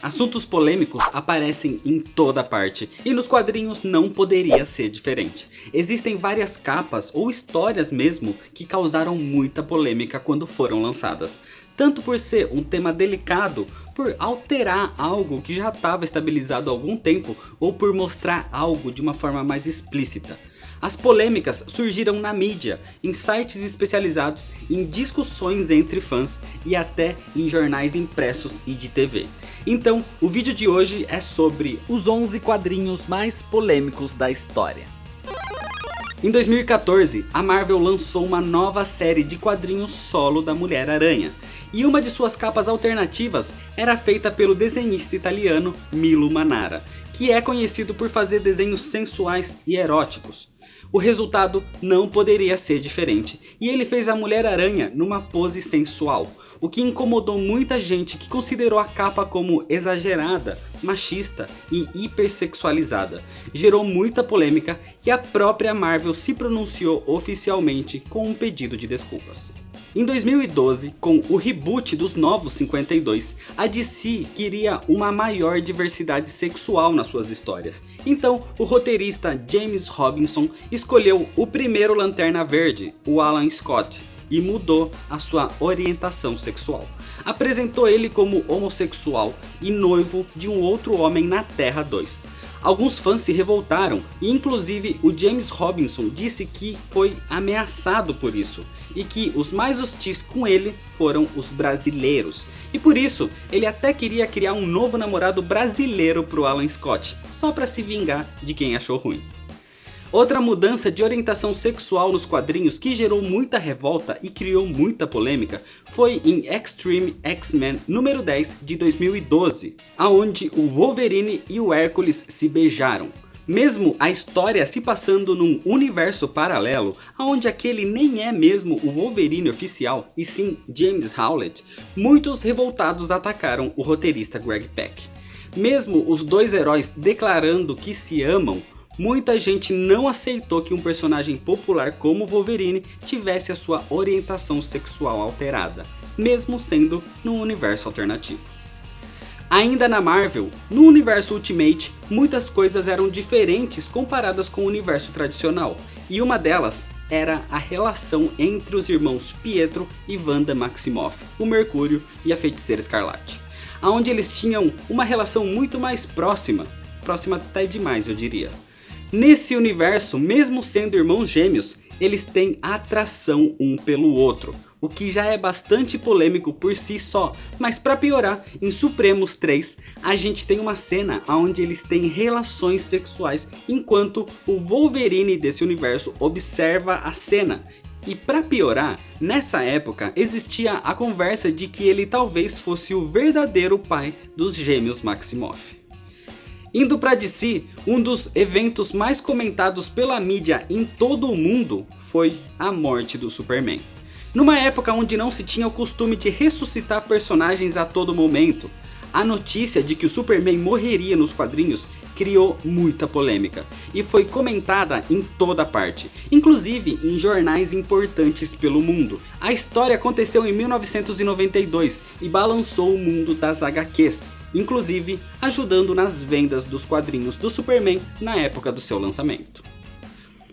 Assuntos polêmicos aparecem em toda parte e nos quadrinhos não poderia ser diferente. Existem várias capas ou histórias mesmo que causaram muita polêmica quando foram lançadas. Tanto por ser um tema delicado, por alterar algo que já estava estabilizado há algum tempo ou por mostrar algo de uma forma mais explícita. As polêmicas surgiram na mídia, em sites especializados, em discussões entre fãs e até em jornais impressos e de TV. Então, o vídeo de hoje é sobre os 11 quadrinhos mais polêmicos da história. Em 2014, a Marvel lançou uma nova série de quadrinhos solo da Mulher-Aranha. E uma de suas capas alternativas era feita pelo desenhista italiano Milo Manara, que é conhecido por fazer desenhos sensuais e eróticos. O resultado não poderia ser diferente, e ele fez a Mulher-Aranha numa pose sensual, o que incomodou muita gente que considerou a capa como exagerada, machista e hipersexualizada. Gerou muita polêmica e a própria Marvel se pronunciou oficialmente com um pedido de desculpas. Em 2012, com o reboot dos Novos 52, a DC queria uma maior diversidade sexual nas suas histórias. Então, o roteirista James Robinson escolheu o primeiro Lanterna Verde, o Alan Scott, e mudou a sua orientação sexual. Apresentou ele como homossexual e noivo de um outro homem na Terra 2. Alguns fãs se revoltaram e inclusive o James Robinson disse que foi ameaçado por isso e que os mais hostis com ele foram os brasileiros. E por isso ele até queria criar um novo namorado brasileiro pro Alan Scott, só para se vingar de quem achou ruim. Outra mudança de orientação sexual nos quadrinhos que gerou muita revolta e criou muita polêmica foi em Extreme X-Men número 10 de 2012, onde o Wolverine e o Hércules se beijaram. Mesmo a história se passando num universo paralelo, onde aquele nem é mesmo o Wolverine oficial, e sim James Howlett, muitos revoltados atacaram o roteirista Greg Pak. Mesmo os dois heróis declarando que se amam, muita gente não aceitou que um personagem popular como Wolverine tivesse a sua orientação sexual alterada, mesmo sendo num universo alternativo. Ainda na Marvel, no universo Ultimate, muitas coisas eram diferentes comparadas com o universo tradicional, e uma delas era a relação entre os irmãos Pietro e Wanda Maximoff, o Mercúrio e a Feiticeira Escarlate, onde eles tinham uma relação muito mais próxima até demais eu diria. Nesse universo, mesmo sendo irmãos gêmeos, eles têm atração um pelo outro, o que já é bastante polêmico por si só, mas para piorar, em Supremos 3, a gente tem uma cena onde eles têm relações sexuais enquanto o Wolverine desse universo observa a cena. E para piorar, nessa época existia a conversa de que ele talvez fosse o verdadeiro pai dos gêmeos Maximoff. Indo para DC, um dos eventos mais comentados pela mídia em todo o mundo foi a morte do Superman. Numa época onde não se tinha o costume de ressuscitar personagens a todo momento, a notícia de que o Superman morreria nos quadrinhos criou muita polêmica e foi comentada em toda parte, inclusive em jornais importantes pelo mundo. A história aconteceu em 1992 e balançou o mundo das HQs, inclusive ajudando nas vendas dos quadrinhos do Superman na época do seu lançamento.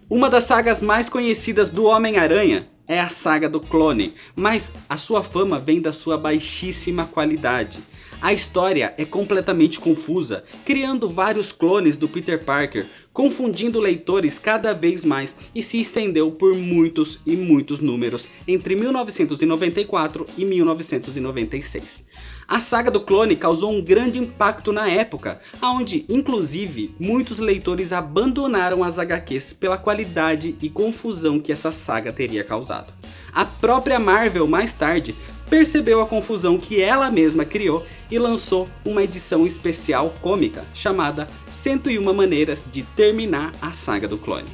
Uma das sagas mais conhecidas do Homem-Aranha é a saga do clone, mas a sua fama vem da sua baixíssima qualidade. A história é completamente confusa, criando vários clones do Peter Parker, confundindo leitores cada vez mais e se estendeu por muitos e muitos números entre 1994 e 1996. A saga do clone causou um grande impacto na época, onde inclusive muitos leitores abandonaram as HQs pela qualidade e confusão que essa saga teria causado. A própria Marvel mais tarde percebeu a confusão que ela mesma criou e lançou uma edição especial cômica chamada 101 Maneiras de Terminar a Saga do Clone.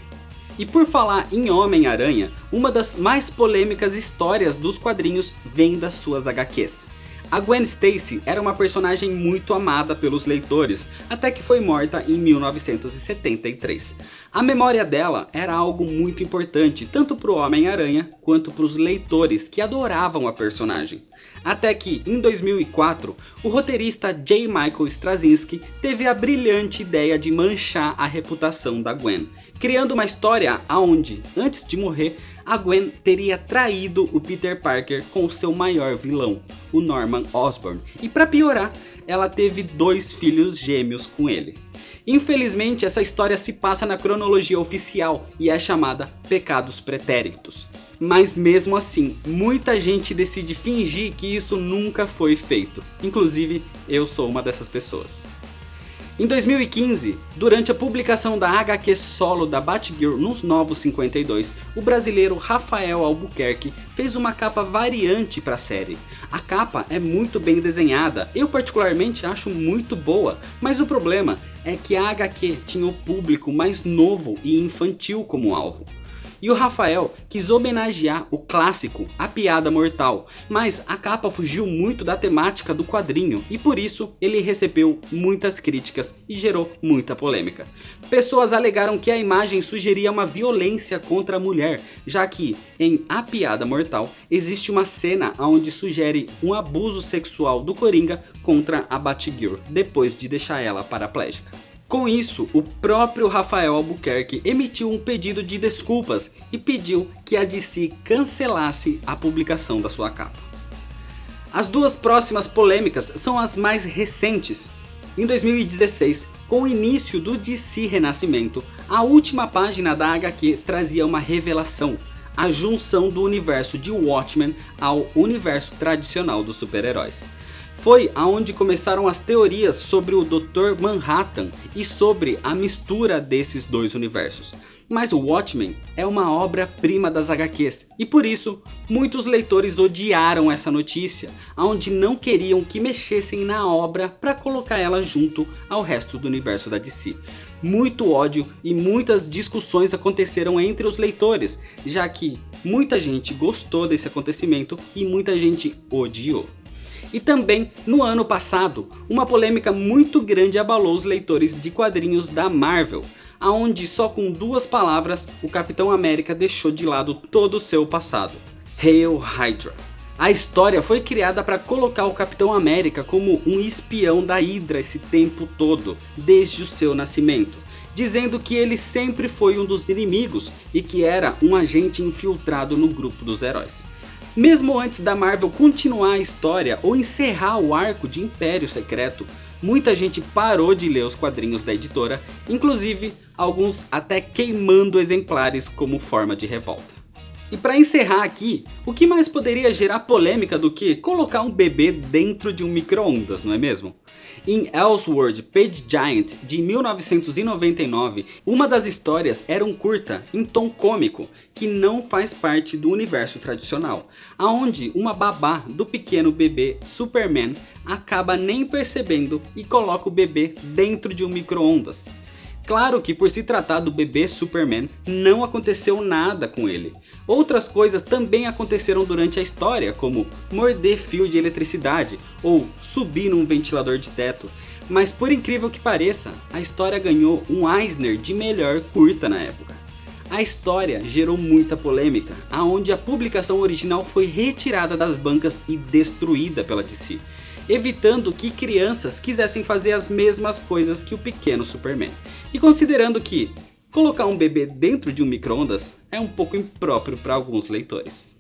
E por falar em Homem-Aranha, uma das mais polêmicas histórias dos quadrinhos vem das suas HQs. A Gwen Stacy era uma personagem muito amada pelos leitores, até que foi morta em 1973. A memória dela era algo muito importante, tanto para o Homem-Aranha quanto para os leitores que adoravam a personagem. Até que, em 2004, o roteirista J. Michael Straczynski teve a brilhante ideia de manchar a reputação da Gwen, criando uma história onde, antes de morrer, a Gwen teria traído o Peter Parker com o seu maior vilão, o Norman Osborn, e para piorar, ela teve 2 filhos gêmeos com ele. Infelizmente, essa história se passa na cronologia oficial e é chamada Pecados Pretéritos. Mas mesmo assim, muita gente decide fingir que isso nunca foi feito. Inclusive, eu sou uma dessas pessoas. Em 2015, durante a publicação da HQ solo da Batgirl nos Novos 52, o brasileiro Rafael Albuquerque fez uma capa variante para a série. A capa é muito bem desenhada, eu particularmente acho muito boa, mas o problema é que a HQ tinha o público mais novo e infantil como alvo. E o Rafael quis homenagear o clássico A Piada Mortal, mas a capa fugiu muito da temática do quadrinho e por isso ele recebeu muitas críticas e gerou muita polêmica. Pessoas alegaram que a imagem sugeria uma violência contra a mulher, já que em A Piada Mortal existe uma cena onde sugere um abuso sexual do Coringa contra a Batgirl, depois de deixar ela paraplégica. Com isso, o próprio Rafael Albuquerque emitiu um pedido de desculpas e pediu que a DC cancelasse a publicação da sua capa. As 2 próximas polêmicas são as mais recentes. Em 2016, com o início do DC Renascimento, a última página da HQ trazia uma revelação: a junção do universo de Watchmen ao universo tradicional dos super-heróis. Foi aonde começaram as teorias sobre o Dr. Manhattan e sobre a mistura desses 2 universos. Mas o Watchmen é uma obra-prima das HQs e por isso muitos leitores odiaram essa notícia, aonde não queriam que mexessem na obra para colocar ela junto ao resto do universo da DC. Muito ódio e muitas discussões aconteceram entre os leitores, já que muita gente gostou desse acontecimento e muita gente odiou. E também, no ano passado, uma polêmica muito grande abalou os leitores de quadrinhos da Marvel, aonde só com 2 palavras o Capitão América deixou de lado todo o seu passado: Hail Hydra. A história foi criada para colocar o Capitão América como um espião da Hydra esse tempo todo, desde o seu nascimento, dizendo que ele sempre foi um dos inimigos e que era um agente infiltrado no grupo dos heróis. Mesmo antes da Marvel continuar a história ou encerrar o arco de Império Secreto, muita gente parou de ler os quadrinhos da editora, inclusive alguns até queimando exemplares como forma de revolta. E para encerrar aqui, o que mais poderia gerar polêmica do que colocar um bebê dentro de um micro-ondas, não é mesmo? Em Elseworld Page Giant de 1999, uma das histórias era um curta em tom cômico que não faz parte do universo tradicional, aonde uma babá do pequeno bebê Superman acaba nem percebendo e coloca o bebê dentro de um micro-ondas. Claro que por se tratar do bebê Superman, não aconteceu nada com ele. Outras coisas também aconteceram durante a história, como morder fio de eletricidade ou subir num ventilador de teto. Mas por incrível que pareça, a história ganhou um Eisner de melhor curta na época. A história gerou muita polêmica, aonde a publicação original foi retirada das bancas e destruída pela DC, evitando que crianças quisessem fazer as mesmas coisas que o pequeno Superman. E considerando que colocar um bebê dentro de um micro-ondas é um pouco impróprio para alguns leitores.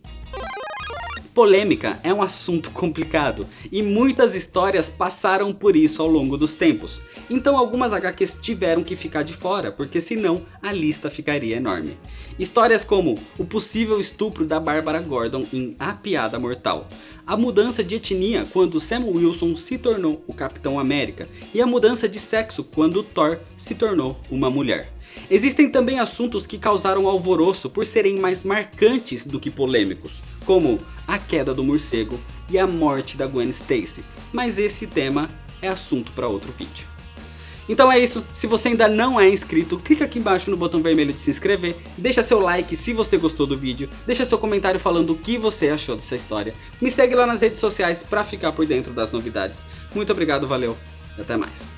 Polêmica é um assunto complicado e muitas histórias passaram por isso ao longo dos tempos. Então algumas HQs tiveram que ficar de fora, porque senão a lista ficaria enorme. Histórias como o possível estupro da Bárbara Gordon em A Piada Mortal, a mudança de etnia quando Sam Wilson se tornou o Capitão América e a mudança de sexo quando Thor se tornou uma mulher. Existem também assuntos que causaram alvoroço por serem mais marcantes do que polêmicos, como a queda do morcego e a morte da Gwen Stacy, mas esse tema é assunto para outro vídeo. Então é isso, se você ainda não é inscrito, clica aqui embaixo no botão vermelho de se inscrever, deixa seu like se você gostou do vídeo, deixa seu comentário falando o que você achou dessa história, me segue lá nas redes sociais para ficar por dentro das novidades. Muito obrigado, valeu e até mais.